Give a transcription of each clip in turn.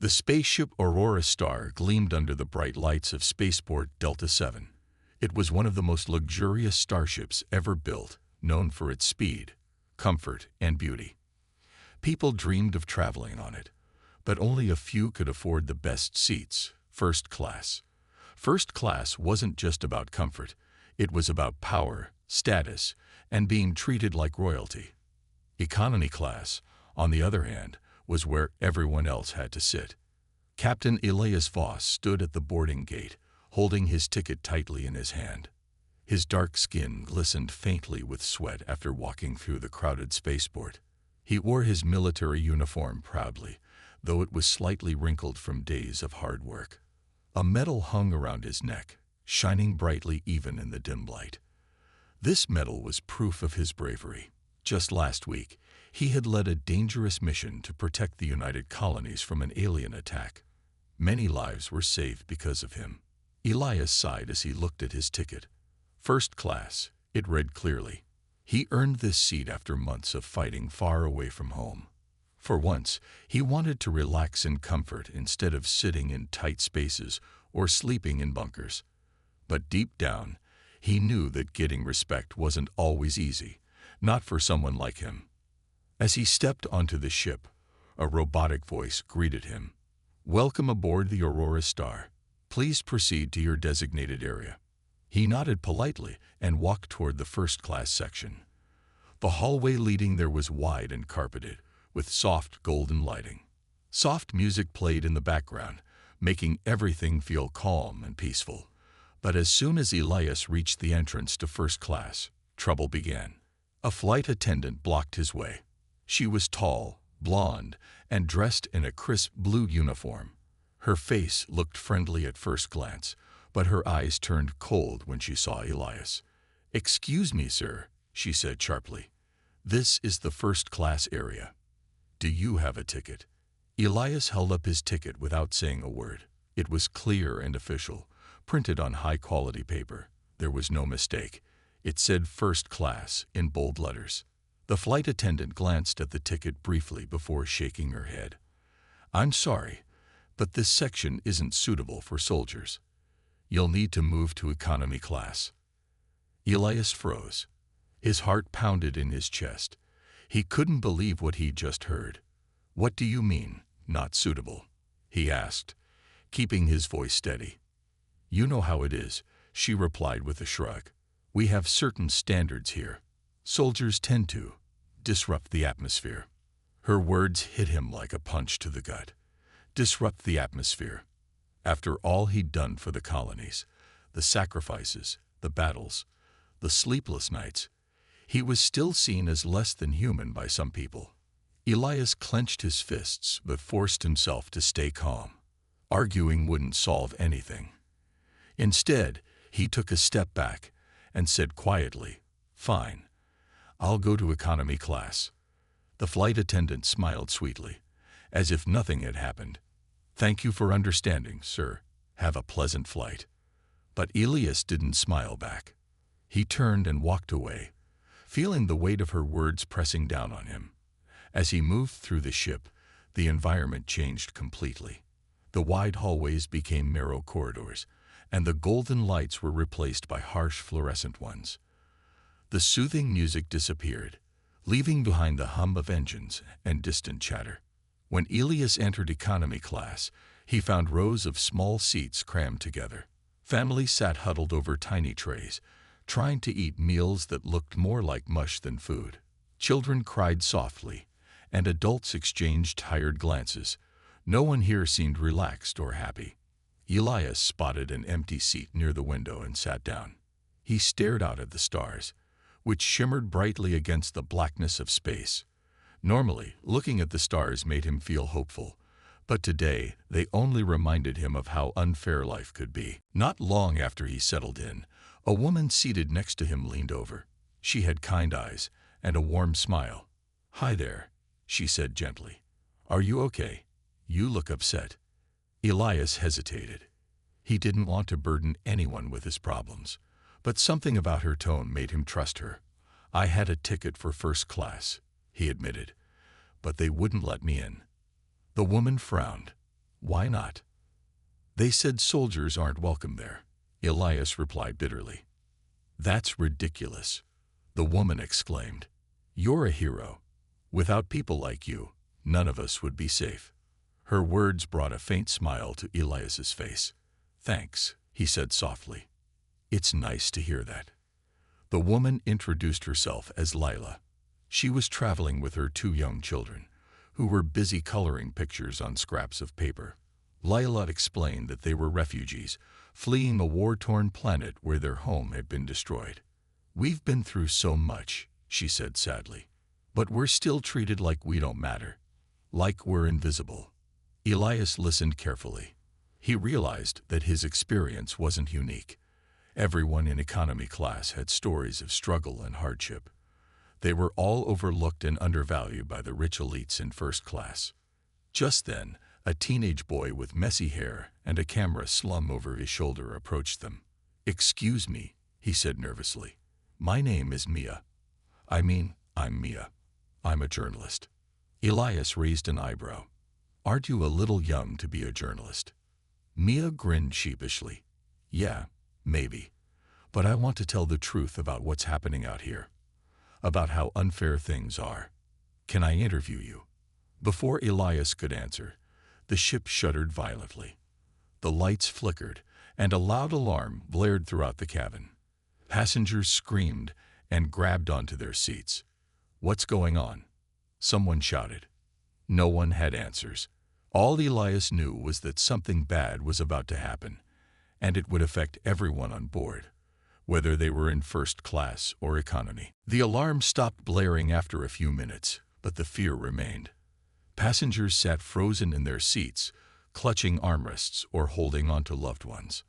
The spaceship Aurora Star gleamed under the bright lights of Spaceport Delta 7. It was one of the most luxurious starships ever built, known for its speed, comfort, and beauty. People dreamed of traveling on it, but only a few could afford the best seats, first class. First class wasn't just about comfort, it was about power, status, and being treated like royalty. Economy class, on the other hand, was where everyone else had to sit. Captain Elias Voss stood at the boarding gate, holding his ticket tightly in his hand. His dark skin glistened faintly with sweat after walking through the crowded spaceport. He wore his military uniform proudly, though it was slightly wrinkled from days of hard work. A medal hung around his neck, shining brightly even in the dim light. This medal was proof of his bravery. Just last week, he had led a dangerous mission to protect the United Colonies from an alien attack. Many lives were saved because of him. Elias sighed as he looked at his ticket. First class, it read clearly. He earned this seat after months of fighting far away from home. For once, he wanted to relax in comfort instead of sitting in tight spaces or sleeping in bunkers. But deep down, he knew that getting respect wasn't always easy, not for someone like him. As he stepped onto the ship, a robotic voice greeted him. "Welcome aboard the Aurora Star. Please proceed to your designated area." He nodded politely and walked toward the first-class section. The hallway leading there was wide and carpeted, with soft golden lighting. Soft music played in the background, making everything feel calm and peaceful. But as soon as Elias reached the entrance to first class, trouble began. A flight attendant blocked his way. She was tall, blonde, and dressed in a crisp blue uniform. Her face looked friendly at first glance, but her eyes turned cold when she saw Elias. "Excuse me, sir," she said sharply. "This is the first-class area. Do you have a ticket?" Elias held up his ticket without saying a word. It was clear and official, printed on high-quality paper. There was no mistake. It said first class in bold letters. The flight attendant glanced at the ticket briefly before shaking her head. "I'm sorry, but this section isn't suitable for soldiers. You'll need to move to economy class." Elias froze. His heart pounded in his chest. He couldn't believe what he'd just heard. "What do you mean, not suitable?" he asked, keeping his voice steady. "You know how it is," she replied with a shrug. "We have certain standards here. Soldiers tend to disrupt the atmosphere." Her words hit him like a punch to the gut. Disrupt the atmosphere. After all he'd done for the colonies, the sacrifices, the battles, the sleepless nights, he was still seen as less than human by some people. Elias clenched his fists but forced himself to stay calm. Arguing wouldn't solve anything. Instead, he took a step back and said quietly, "Fine, I'll go to economy class." The flight attendant smiled sweetly, as if nothing had happened. "Thank you for understanding, sir. Have a pleasant flight." But Elias didn't smile back. He turned and walked away, feeling the weight of her words pressing down on him. As he moved through the ship, the environment changed completely. The wide hallways became narrow corridors, and the golden lights were replaced by harsh fluorescent ones. The soothing music disappeared, leaving behind the hum of engines and distant chatter. When Elias entered economy class, he found rows of small seats crammed together. Families sat huddled over tiny trays, trying to eat meals that looked more like mush than food. Children cried softly, and adults exchanged tired glances. No one here seemed relaxed or happy. Elias spotted an empty seat near the window and sat down. He stared out at the stars, which shimmered brightly against the blackness of space. Normally, looking at the stars made him feel hopeful, but today they only reminded him of how unfair life could be. Not long after he settled in, a woman seated next to him leaned over. She had kind eyes and a warm smile. "Hi there," she said gently. "Are you okay? You look upset." Elias hesitated. He didn't want to burden anyone with his problems, but something about her tone made him trust her. "I had a ticket for first class," he admitted, "but they wouldn't let me in." The woman frowned. Why not? They said soldiers aren't welcome there, Elias replied bitterly. That's ridiculous, the woman exclaimed. You're a hero. Without people like you, none of us would be safe. Her words brought a faint smile to Elias's face. Thanks, he said softly. It's nice to hear that. The woman introduced herself as Lila. She was traveling with her 2 young children, who were busy coloring pictures on scraps of paper. Lila explained that they were refugees, fleeing a war-torn planet where their home had been destroyed. We've been through so much, she said sadly, but we're still treated like we don't matter, like we're invisible. Elias listened carefully. He realized that his experience wasn't unique. Everyone in economy class had stories of struggle and hardship. They were all overlooked and undervalued by the rich elites in first class. Just then, a teenage boy with messy hair and a camera slung over his shoulder approached them. Excuse me, he said nervously. My name is Mia. I'm Mia. I'm a journalist. Elias raised an eyebrow. Aren't you a little young to be a journalist? Mia grinned sheepishly. Yeah, maybe. But I want to tell the truth about what's happening out here. About how unfair things are. Can I interview you? Before Elias could answer, the ship shuddered violently. The lights flickered, and a loud alarm blared throughout the cabin. Passengers screamed and grabbed onto their seats. What's going on? Someone shouted. No one had answers. All Elias knew was that something bad was about to happen, and it would affect everyone on board, whether they were in first class or economy. The alarm stopped blaring after a few minutes, but the fear remained. Passengers sat frozen in their seats, clutching armrests or holding onto loved ones.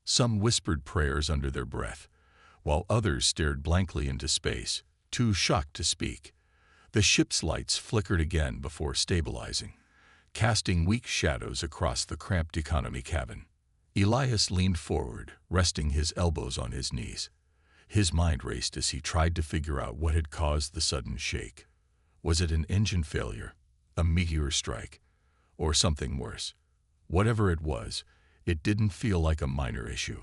Some whispered prayers under their breath, while others stared blankly into space, too shocked to speak. The ship's lights flickered again before stabilizing, casting weak shadows across the cramped economy cabin. Elias leaned forward, resting his elbows on his knees. His mind raced as he tried to figure out what had caused the sudden shake. Was it an engine failure, a meteor strike, or something worse? Whatever it was, it didn't feel like a minor issue.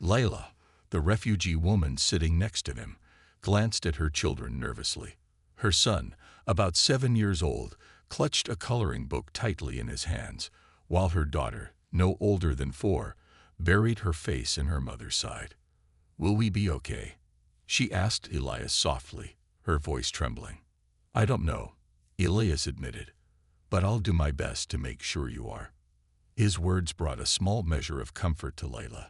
Layla, the refugee woman sitting next to him, glanced at her children nervously. Her son, about 7 years old, clutched a coloring book tightly in his hands, while her daughter, no older than 4, buried her face in her mother's side. Will we be okay? She asked Elias softly, her voice trembling. I don't know, Elias admitted, but I'll do my best to make sure you are. His words brought a small measure of comfort to Layla,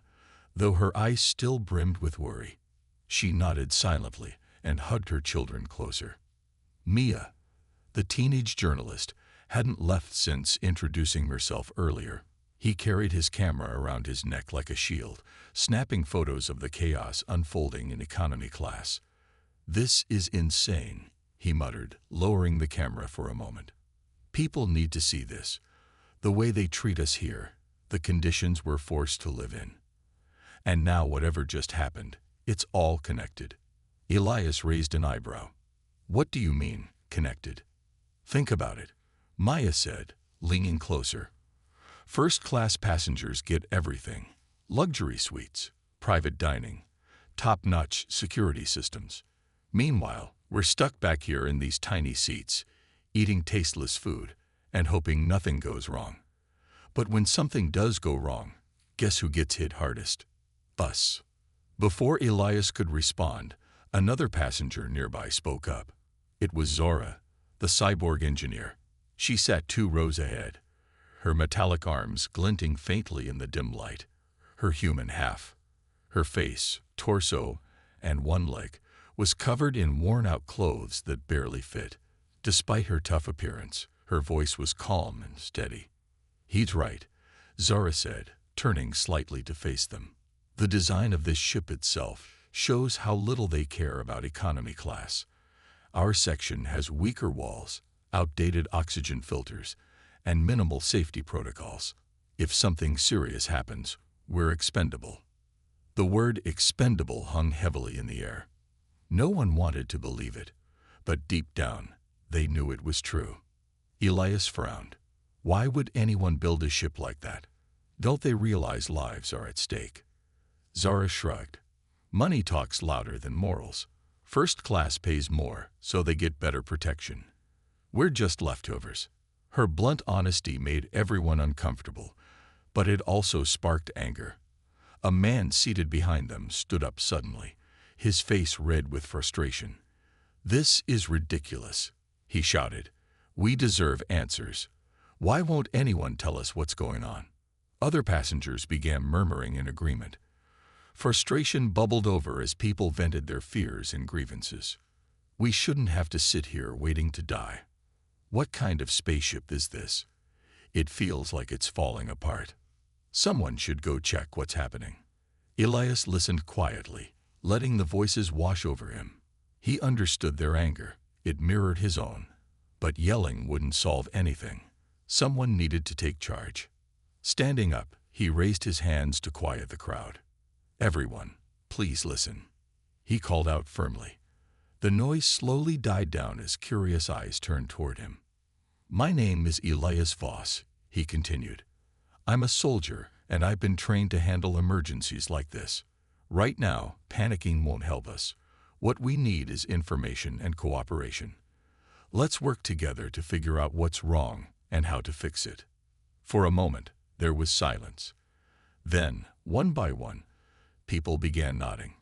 though her eyes still brimmed with worry. She nodded silently and hugged her children closer. Mia, the teenage journalist, hadn't left since introducing herself earlier. He carried his camera around his neck like a shield, snapping photos of the chaos unfolding in economy class. This is insane, he muttered, lowering the camera for a moment. People need to see this. The way they treat us here, the conditions we're forced to live in. And now whatever just happened, it's all connected. Elias raised an eyebrow. What do you mean, connected? Think about it, Maya said, leaning closer. First-class passengers get everything. Luxury suites, private dining, top-notch security systems. Meanwhile, we're stuck back here in these tiny seats, eating tasteless food and hoping nothing goes wrong. But when something does go wrong, guess who gets hit hardest? Us. Before Elias could respond, another passenger nearby spoke up. It was Zora, the cyborg engineer. She sat 2 rows ahead, her metallic arms glinting faintly in the dim light, her human half. Her face, torso, and one leg was covered in worn-out clothes that barely fit. Despite her tough appearance, her voice was calm and steady. He's right, Zora said, turning slightly to face them. The design of this ship itself shows how little they care about economy class. Our section has weaker walls, outdated oxygen filters, and minimal safety protocols. If something serious happens, we're expendable. The word expendable hung heavily in the air. No one wanted to believe it, but deep down, they knew it was true. Elias frowned. Why would anyone build a ship like that? Don't they realize lives are at stake? Zara shrugged. Money talks louder than morals. First class pays more, so they get better protection. We're just leftovers. Her blunt honesty made everyone uncomfortable, but it also sparked anger. A man seated behind them stood up suddenly, his face red with frustration. "This is ridiculous," he shouted. "We deserve answers. Why won't anyone tell us what's going on?" Other passengers began murmuring in agreement. Frustration bubbled over as people vented their fears and grievances. "We shouldn't have to sit here waiting to die. What kind of spaceship is this? It feels like it's falling apart. Someone should go check what's happening." Elias listened quietly, letting the voices wash over him. He understood their anger. It mirrored his own. But yelling wouldn't solve anything. Someone needed to take charge. Standing up, he raised his hands to quiet the crowd. "Everyone, please listen," he called out firmly. The noise slowly died down as curious eyes turned toward him. "My name is Elias Voss," he continued. "I'm a soldier, and I've been trained to handle emergencies like this. Right now, panicking won't help us. What we need is information and cooperation. Let's work together to figure out what's wrong and how to fix it." For a moment, there was silence. Then, one by one, people began nodding.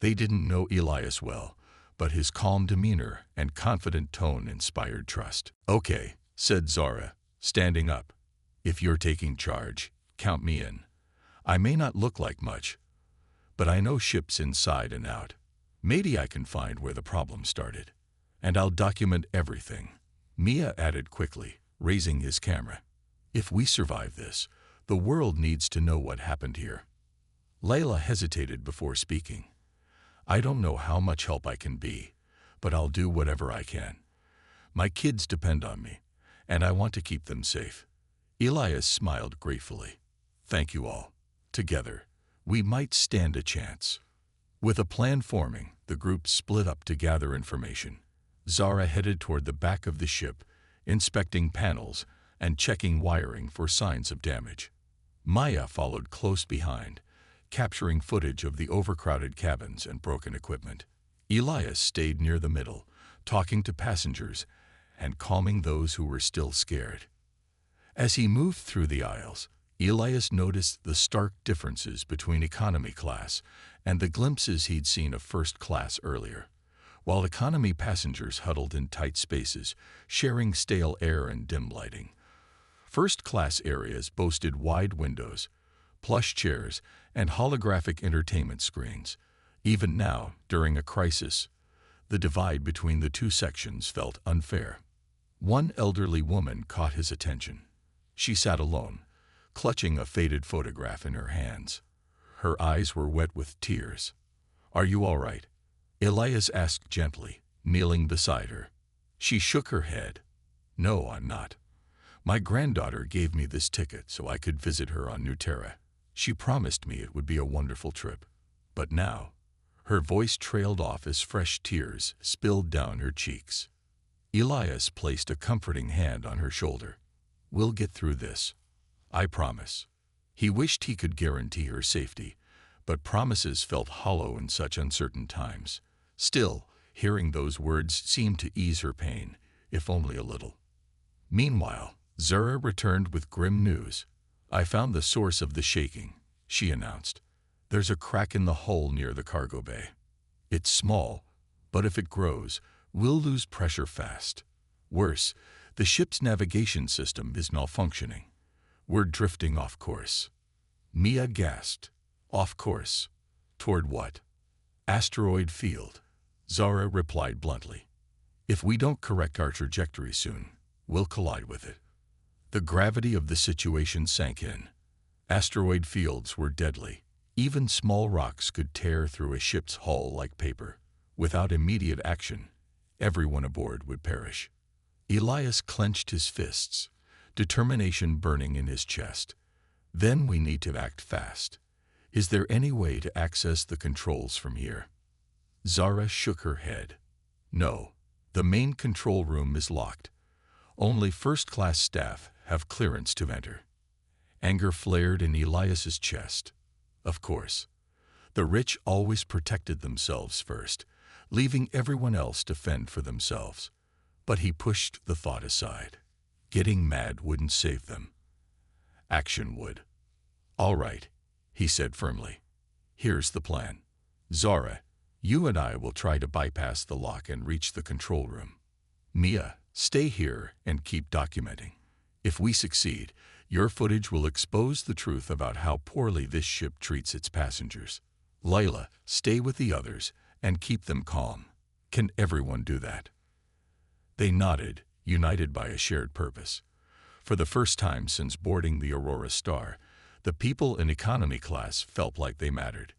They didn't know Elias well, but his calm demeanor and confident tone inspired trust. "Okay," said Zara, standing up. "If you're taking charge, count me in. I may not look like much, but I know ships inside and out. Maybe I can find where the problem started. And I'll document everything." Mia added quickly, raising his camera. "If we survive this, the world needs to know what happened here." Layla hesitated before speaking. "I don't know how much help I can be, but I'll do whatever I can. My kids depend on me, and I want to keep them safe." Elias smiled gratefully. "Thank you all. Together, we might stand a chance." With a plan forming, the group split up to gather information. Zara headed toward the back of the ship, inspecting panels and checking wiring for signs of damage. Maya followed close behind, capturing footage of the overcrowded cabins and broken equipment. Elias stayed near the middle, talking to passengers and calming those who were still scared. As he moved through the aisles, Elias noticed the stark differences between economy class and the glimpses he'd seen of first class earlier. While economy passengers huddled in tight spaces, sharing stale air and dim lighting, first-class areas boasted wide windows, plush chairs, and holographic entertainment screens. Even now, during a crisis, the divide between the two sections felt unfair. One elderly woman caught his attention. She sat alone, clutching a faded photograph in her hands. Her eyes were wet with tears. "Are you all right?" Elias asked gently, kneeling beside her. She shook her head. "No, I'm not. My granddaughter gave me this ticket so I could visit her on New Terra. She promised me it would be a wonderful trip. But now," her voice trailed off as fresh tears spilled down her cheeks. Elias placed a comforting hand on her shoulder. "We'll get through this. I promise." He wished he could guarantee her safety, but promises felt hollow in such uncertain times. Still, hearing those words seemed to ease her pain, if only a little. Meanwhile, Zara returned with grim news. "I found the source of the shaking," she announced. "There's a crack in the hull near the cargo bay. It's small, but if it grows, we'll lose pressure fast. Worse, the ship's navigation system is malfunctioning. We're drifting off course." Mia gasped. "Off course? Toward what?" "Asteroid field," Zara replied bluntly. "If we don't correct our trajectory soon, we'll collide with it." The gravity of the situation sank in. Asteroid fields were deadly. Even small rocks could tear through a ship's hull like paper. Without immediate action, everyone aboard would perish. Elias clenched his fists, determination burning in his chest. "Then we need to act fast. Is there any way to access the controls from here?" Zara shook her head. "No, the main control room is locked. Only first-class staff have clearance to enter. Anger flared in Elias's chest. Of course. The rich always protected themselves first, leaving everyone else to fend for themselves. But he pushed the thought aside. Getting mad wouldn't save them. Action would. "All right," he said firmly. "Here's the plan. Zara, you and I will try to bypass the lock and reach the control room. Mia, stay here and keep documenting. If we succeed, your footage will expose the truth about how poorly this ship treats its passengers. Layla, stay with the others and keep them calm. Can everyone do that?" They nodded, united by a shared purpose. For the first time since boarding the Aurora Star, the people in economy class felt like they mattered.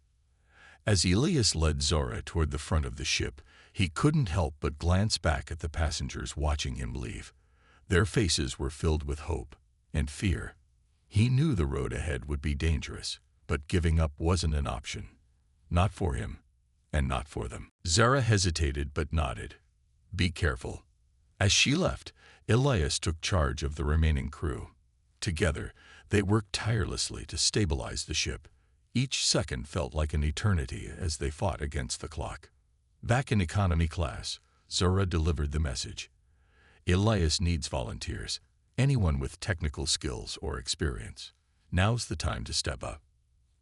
As Elias led Zora toward the front of the ship, he couldn't help but glance back at the passengers watching him leave. Their faces were filled with hope and fear. He knew the road ahead would be dangerous, but giving up wasn't an option. Not for him, and not for them. Zara hesitated but nodded. "Be careful." As she left, Elias took charge of the remaining crew. Together, they worked tirelessly to stabilize the ship. Each second felt like an eternity as they fought against the clock. Back in economy class, Zora delivered the message. "Elias needs volunteers, anyone with technical skills or experience. Now's the time to step up."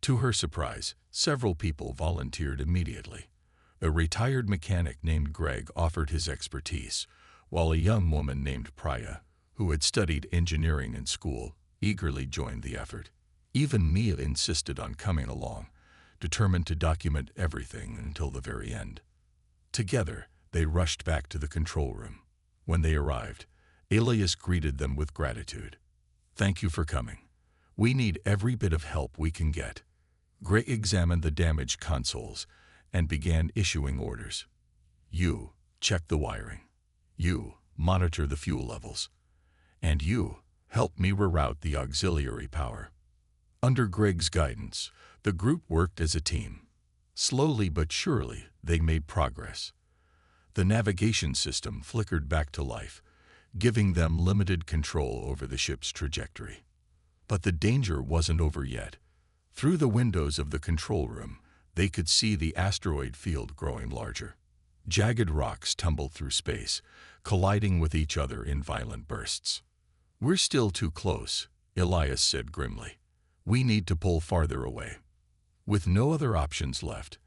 To her surprise, several people volunteered immediately. A retired mechanic named Greg offered his expertise, while a young woman named Priya, who had studied engineering in school, eagerly joined the effort. Even Mia insisted on coming along, determined to document everything until the very end. Together, they rushed back to the control room. When they arrived, Elias greeted them with gratitude. "Thank you for coming. We need every bit of help we can get." Greg examined the damaged consoles and began issuing orders. "You, check the wiring. You, monitor the fuel levels. And you, help me reroute the auxiliary power." Under Greg's guidance, the group worked as a team. Slowly but surely, they made progress. The navigation system flickered back to life, giving them limited control over the ship's trajectory. But the danger wasn't over yet. Through the windows of the control room, they could see the asteroid field growing larger. Jagged rocks tumbled through space, colliding with each other in violent bursts. "We're still too close," Elias said grimly. "We need to pull farther away." With no other options left,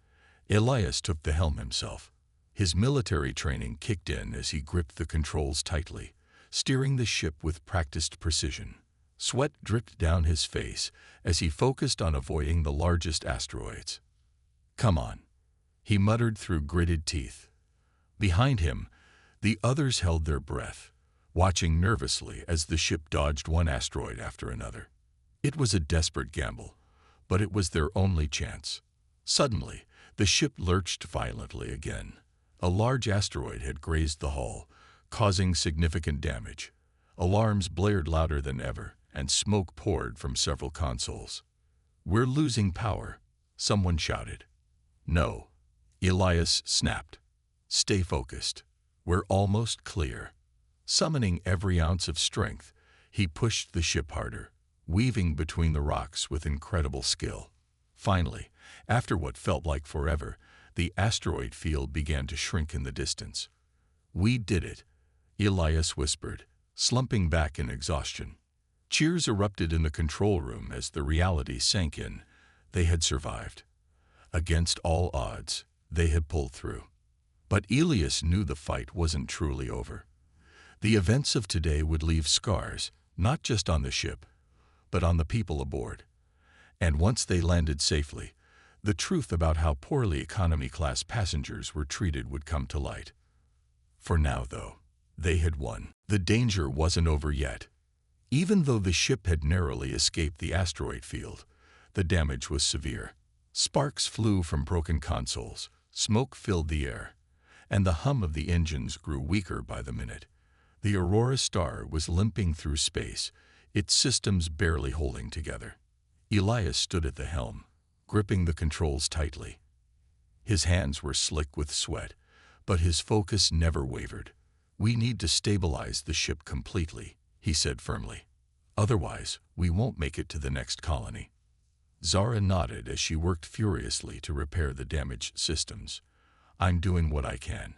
Elias took the helm himself. His military training kicked in as he gripped the controls tightly, steering the ship with practiced precision. Sweat dripped down his face as he focused on avoiding the largest asteroids. "Come on," he muttered through gritted teeth. Behind him, the others held their breath, watching nervously as the ship dodged one asteroid after another. It was a desperate gamble, but it was their only chance. Suddenly, the ship lurched violently again. A large asteroid had grazed the hull, causing significant damage. Alarms blared louder than ever, and smoke poured from several consoles. "We're losing power," someone shouted. "No," Elias snapped. "Stay focused. We're almost clear." Summoning every ounce of strength, he pushed the ship harder, weaving between the rocks with incredible skill. Finally, after what felt like forever, the asteroid field began to shrink in the distance. "We did it," Elias whispered, slumping back in exhaustion. Cheers erupted in the control room as the reality sank in. They had survived. Against all odds, they had pulled through. But Elias knew the fight wasn't truly over. The events of today would leave scars, not just on the ship, but on the people aboard. And once they landed safely, the truth about how poorly economy-class passengers were treated would come to light. For now, though, they had won. The danger wasn't over yet. Even though the ship had narrowly escaped the asteroid field, the damage was severe. Sparks flew from broken consoles, smoke filled the air, and the hum of the engines grew weaker by the minute. The Aurora Star was limping through space, its systems barely holding together. Elias stood at the helm, gripping the controls tightly. His hands were slick with sweat, but his focus never wavered. We need to stabilize the ship completely, he said firmly. Otherwise, we won't make it to the next colony. Zara nodded as she worked furiously to repair the damaged systems. I'm doing what I can,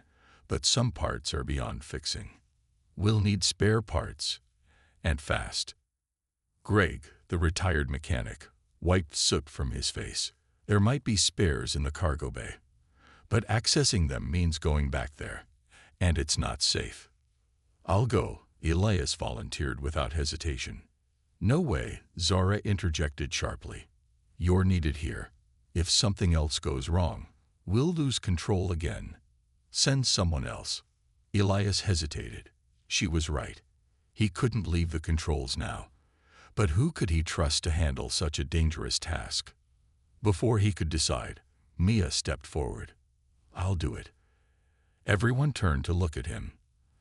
but some parts are beyond fixing. We'll need spare parts, and fast. Greg, the retired mechanic, wiped soot from his face. There might be spares in the cargo bay, but accessing them means going back there, and it's not safe. I'll go, Elias volunteered without hesitation. No way, Zara interjected sharply. You're needed here. If something else goes wrong, we'll lose control again. Send someone else. Elias hesitated. She was right. He couldn't leave the controls now. But who could he trust to handle such a dangerous task? Before he could decide, Mia stepped forward. I'll do it. Everyone turned to look at him.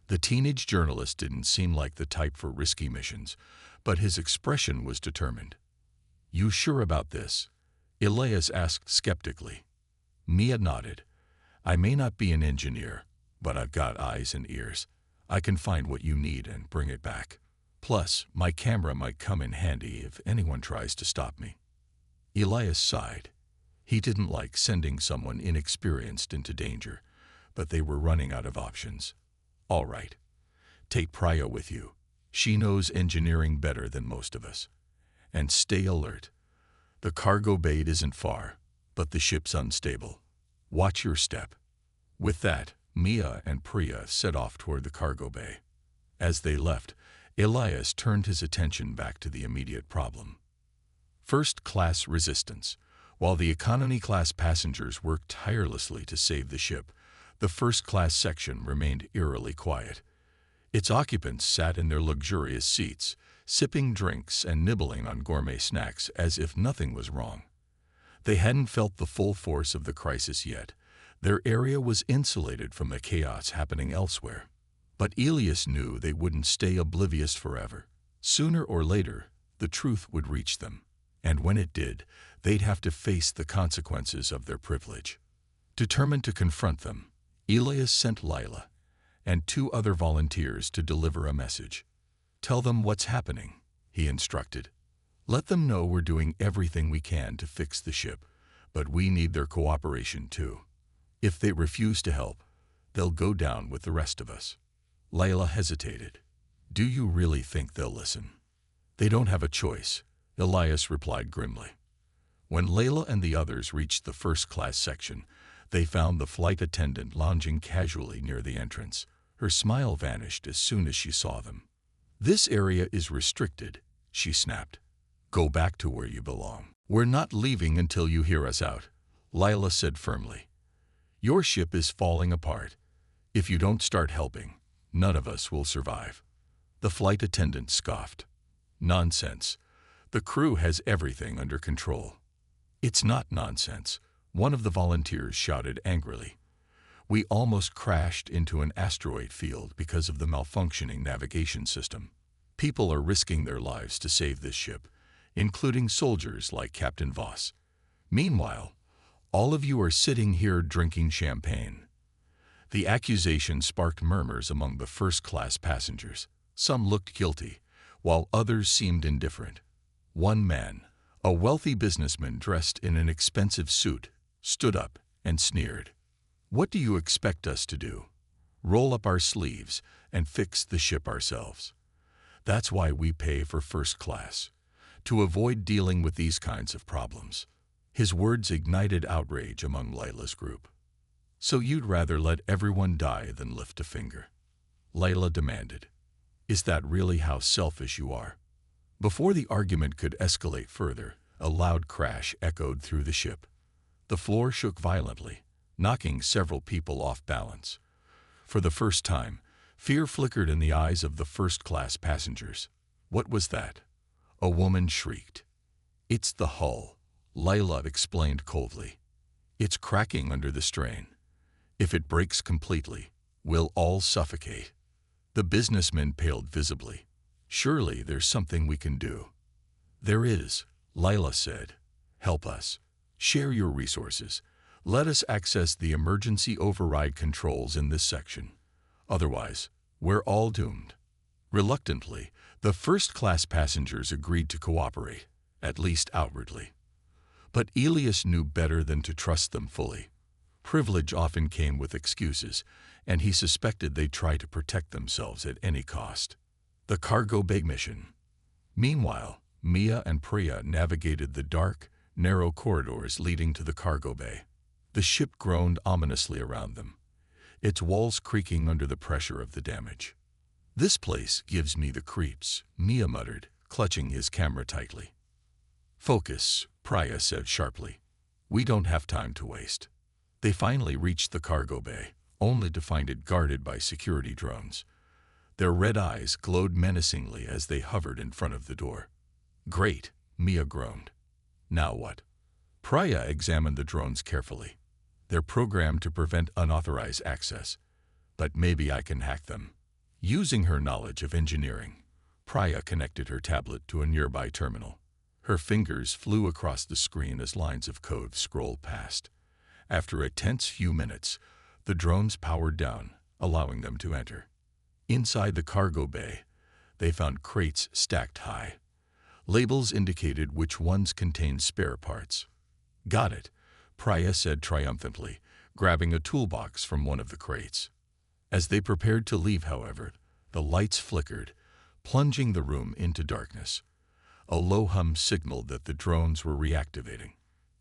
The teenage journalist didn't seem like the type for risky missions, but his expression was determined. You sure about this? Elias asked skeptically. Mia nodded. I may not be an engineer, but I've got eyes and ears. I can find what you need and bring it back. Plus, my camera might come in handy if anyone tries to stop me. Elias sighed. He didn't like sending someone inexperienced into danger, but they were running out of options. All right. Take Priya with you. She knows engineering better than most of us. And stay alert. The cargo bay isn't far, but the ship's unstable. Watch your step. With that, Mia and Priya set off toward the cargo bay. As they left, Elias turned his attention back to the immediate problem. First-class resistance. While the economy-class passengers worked tirelessly to save the ship, the first-class section remained eerily quiet. Its occupants sat in their luxurious seats, sipping drinks and nibbling on gourmet snacks as if nothing was wrong. They hadn't felt the full force of the crisis yet. Their area was insulated from the chaos happening elsewhere. But Elias knew they wouldn't stay oblivious forever. Sooner or later, the truth would reach them. And when it did, they'd have to face the consequences of their privilege. Determined to confront them, Elias sent Lila and 2 other volunteers to deliver a message. Tell them what's happening, he instructed. Let them know we're doing everything we can to fix the ship, but we need their cooperation too. If they refuse to help, they'll go down with the rest of us. Layla hesitated. Do you really think they'll listen? They don't have a choice, Elias replied grimly. When Layla and the others reached the first-class section, they found the flight attendant lounging casually near the entrance. Her smile vanished as soon as she saw them. This area is restricted, she snapped. Go back to where you belong. We're not leaving until you hear us out, Layla said firmly. Your ship is falling apart. If you don't start helping, none of us will survive. The flight attendant scoffed. Nonsense. The crew has everything under control. It's not nonsense, one of the volunteers shouted angrily. We almost crashed into an asteroid field because of the malfunctioning navigation system. People are risking their lives to save this ship, including soldiers like Captain Voss. Meanwhile, all of you are sitting here drinking champagne. The accusation sparked murmurs among the first-class passengers. Some looked guilty, while others seemed indifferent. One man, a wealthy businessman dressed in an expensive suit, stood up and sneered. What do you expect us to do? Roll up our sleeves and fix the ship ourselves. That's why we pay for first class, to avoid dealing with these kinds of problems. His words ignited outrage among Layla's group. So you'd rather let everyone die than lift a finger? Layla demanded. Is that really how selfish you are? Before the argument could escalate further, a loud crash echoed through the ship. The floor shook violently, knocking several people off balance. For the first time, fear flickered in the eyes of the first-class passengers. What was that? A woman shrieked. It's the hull, Layla explained coldly. It's cracking under the strain. If it breaks completely, we'll all suffocate. The businessman paled visibly. Surely there's something we can do. There is, Layla said. Help us. Share your resources. Let us access the emergency override controls in this section. Otherwise, We're all doomed. Reluctantly, the first-class passengers agreed to cooperate, at least outwardly. But Elias knew better than to trust them fully. Privilege often came with excuses, and he suspected they'd try to protect themselves at any cost. The cargo bay mission. Meanwhile, Mia and Priya navigated the dark, narrow corridors leading to the cargo bay. The ship groaned ominously around them, its walls creaking under the pressure of the damage. "This place gives me the creeps," Mia muttered, clutching his camera tightly. "Focus," Priya said sharply. "We don't have time to waste." They finally reached the cargo bay, only to find it guarded by security drones. Their red eyes glowed menacingly as they hovered in front of the door. "Great," Mia groaned. "Now what?" Priya examined the drones carefully. "They're programmed to prevent unauthorized access, but maybe I can hack them." Using her knowledge of engineering, Priya connected her tablet to a nearby terminal. Her fingers flew across the screen as lines of code scrolled past. After a tense few minutes, the drones powered down, allowing them to enter. Inside the cargo bay, they found crates stacked high. Labels indicated which ones contained spare parts. "Got it," Priya said triumphantly, grabbing a toolbox from one of the crates. As they prepared to leave, however, the lights flickered, plunging the room into darkness. A low hum signaled that the drones were reactivating.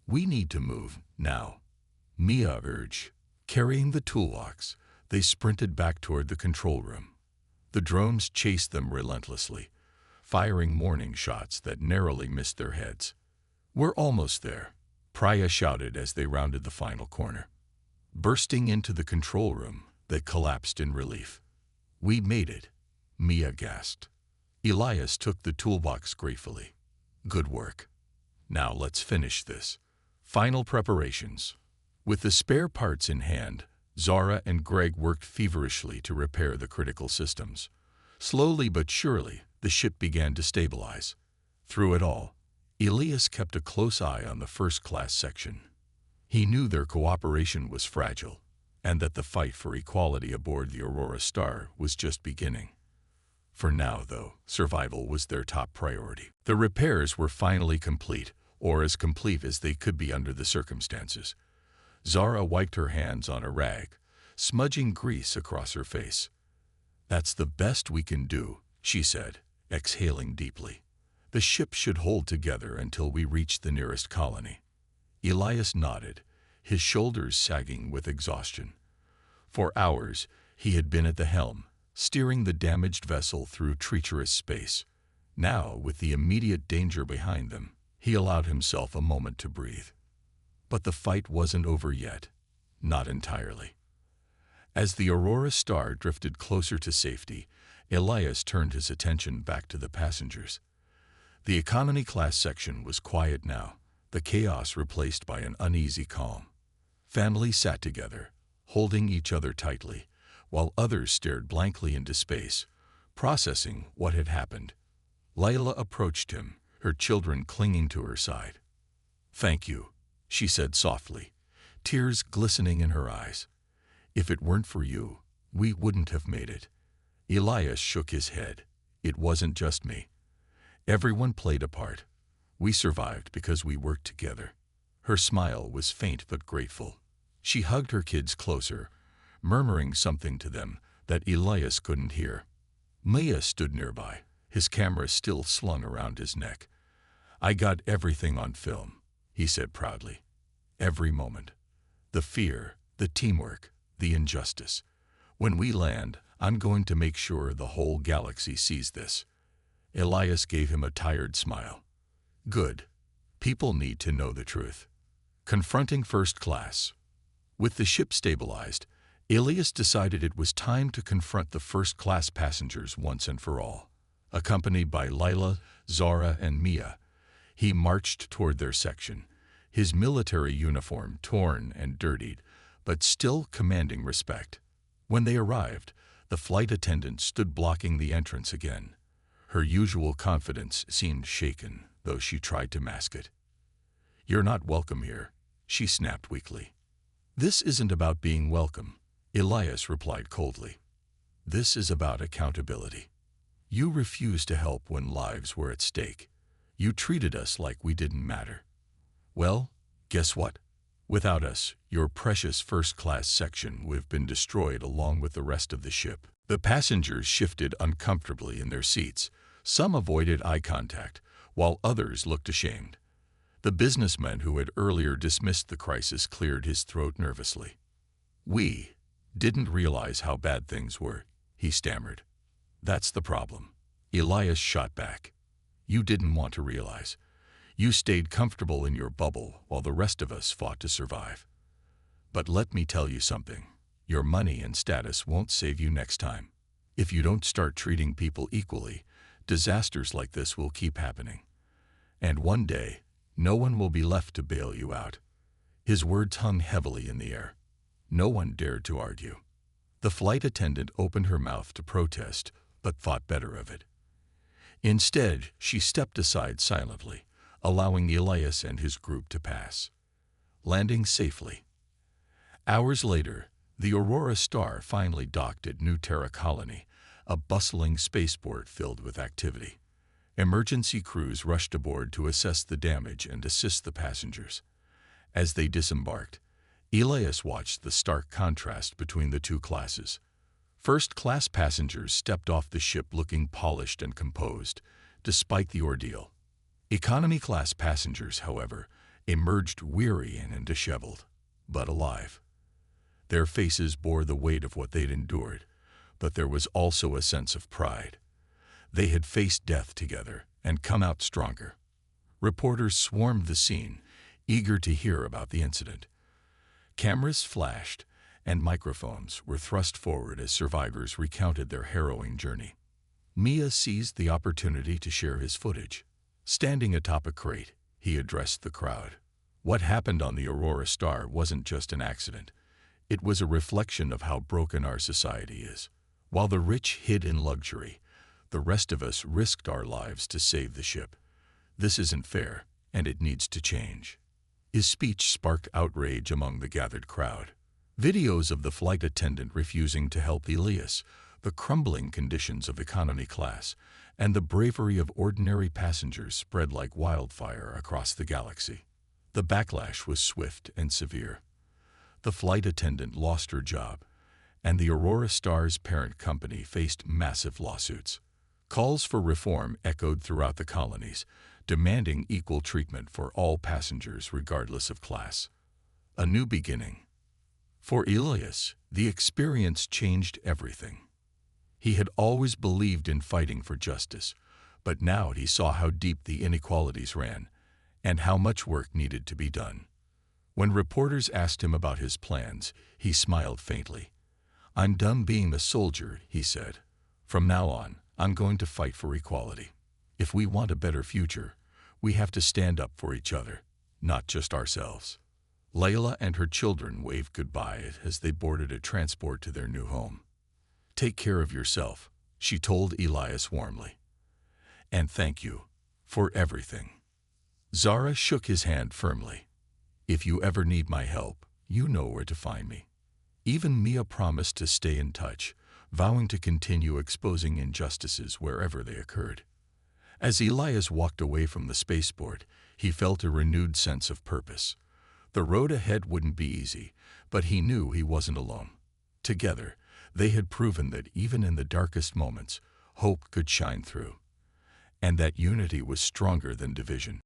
"We need to move, now," Mia urged. Carrying the toolbox, they sprinted back toward the control room. The drones chased them relentlessly, firing warning shots that narrowly missed their heads. "We're almost there," Priya shouted as they rounded the final corner. Bursting into the control room, they collapsed in relief. "We made it," Mia gasped. Elias took the toolbox gratefully. "Good work. Now let's finish this." Final preparations. With the spare parts in hand, Zara and Greg worked feverishly to repair the critical systems. Slowly but surely, the ship began to stabilize. Through it all, Elias kept a close eye on the first-class section. He knew their cooperation was fragile, and that the fight for equality aboard the Aurora Star was just beginning. For now, though, survival was their top priority. The repairs were finally complete, or as complete as they could be under the circumstances. Zara wiped her hands on a rag, smudging grease across her face. "That's the best we can do," she said, exhaling deeply. "The ship should hold together until we reach the nearest colony." Elias nodded, his shoulders sagging with exhaustion. For hours, he had been at the helm, steering the damaged vessel through treacherous space. Now, with the immediate danger behind them, he allowed himself a moment to breathe. But the fight wasn't over yet. Not entirely. As the Aurora Star drifted closer to safety, Elias turned his attention back to the passengers. The economy-class section was quiet now, the chaos replaced by an uneasy calm. Families sat together, holding each other tightly, while others stared blankly into space, processing what had happened. Layla approached him, her children clinging to her side. "Thank you," she said softly, tears glistening in her eyes. "If it weren't for you, we wouldn't have made it." Elias shook his head. "It wasn't just me. Everyone played a part. We survived because we worked together." Her smile was faint but grateful. She hugged her kids closer, murmuring something to them that Elias couldn't hear. Mia stood nearby, his camera still slung around his neck. "I got everything on film," he said proudly. "Every moment. The fear, the teamwork, the injustice. When we land, I'm going to make sure the whole galaxy sees this." Elias gave him a tired smile. "Good. People need to know the truth." Confronting first class. With the ship stabilized, Elias decided it was time to confront the first-class passengers once and for all. Accompanied by Layla, Zara, and Mia, he marched toward their section, his military uniform torn and dirtied, but still commanding respect. When they arrived, the flight attendant stood blocking the entrance again. Her usual confidence seemed shaken, though she tried to mask it. "You're not welcome here," she snapped weakly. "This isn't about being welcome," Elias replied coldly. This is about accountability. You refused to help when lives were at stake. You treated us like we didn't matter. Well, guess what? Without us, your precious first-class section would have been destroyed along with the rest of the ship. The passengers shifted uncomfortably in their seats. Some avoided eye contact, while others looked ashamed. The businessman who had earlier dismissed the crisis cleared his throat nervously. "We didn't realize how bad things were," he stammered. "That's the problem," Elias shot back. "You didn't want to realize. You stayed comfortable in your bubble while the rest of us fought to survive. But let me tell you something. Your money and status won't save you next time. If you don't start treating people equally, disasters like this will keep happening. And one day, no one will be left to bail you out." His words hung heavily in the air. No one dared to argue. The flight attendant opened her mouth to protest, but thought better of it. Instead, she stepped aside silently, allowing Elias and his group to pass, landing safely. Hours later, the Aurora Star finally docked at New Terra Colony, a bustling spaceport filled with activity. Emergency crews rushed aboard to assess the damage and assist the passengers. As they disembarked, Elias watched the stark contrast between the two classes. First-class passengers stepped off the ship looking polished and composed, despite the ordeal. Economy-class passengers, however, emerged weary and disheveled, but alive. Their faces bore the weight of what they'd endured, but there was also a sense of pride. They had faced death together and come out stronger. Reporters swarmed the scene, eager to hear about the incident. Cameras flashed, and microphones were thrust forward as survivors recounted their harrowing journey. Mia seized the opportunity to share his footage. Standing atop a crate, he addressed the crowd. What happened on the Aurora Star wasn't just an accident. It was a reflection of how broken our society is. While the rich hid in luxury, the rest of us risked our lives to save the ship. This isn't fair, and it needs to change. His speech sparked outrage among the gathered crowd. Videos of the flight attendant refusing to help Elias, the crumbling conditions of economy class, and the bravery of ordinary passengers spread like wildfire across the galaxy. The backlash was swift and severe. The flight attendant lost her job, and the Aurora Star's parent company faced massive lawsuits. Calls for reform echoed throughout the colonies, demanding equal treatment for all passengers regardless of class. A new beginning. For Elias, the experience changed everything. He had always believed in fighting for justice, but now he saw how deep the inequalities ran and how much work needed to be done. When reporters asked him about his plans, he smiled faintly. "I'm done being the soldier," he said. "From now on, I'm going to fight for equality. If we want a better future, we have to stand up for each other, not just ourselves." Layla and her children waved goodbye as they boarded a transport to their new home. "Take care of yourself," she told Elias warmly. "And thank you for everything." Zara shook his hand firmly. "If you ever need my help, you know where to find me." Even Mia promised to stay in touch, vowing to continue exposing injustices wherever they occurred. As Elias walked away from the spaceport, he felt a renewed sense of purpose. The road ahead wouldn't be easy, but he knew he wasn't alone. Together, they had proven that even in the darkest moments, hope could shine through, and that unity was stronger than division.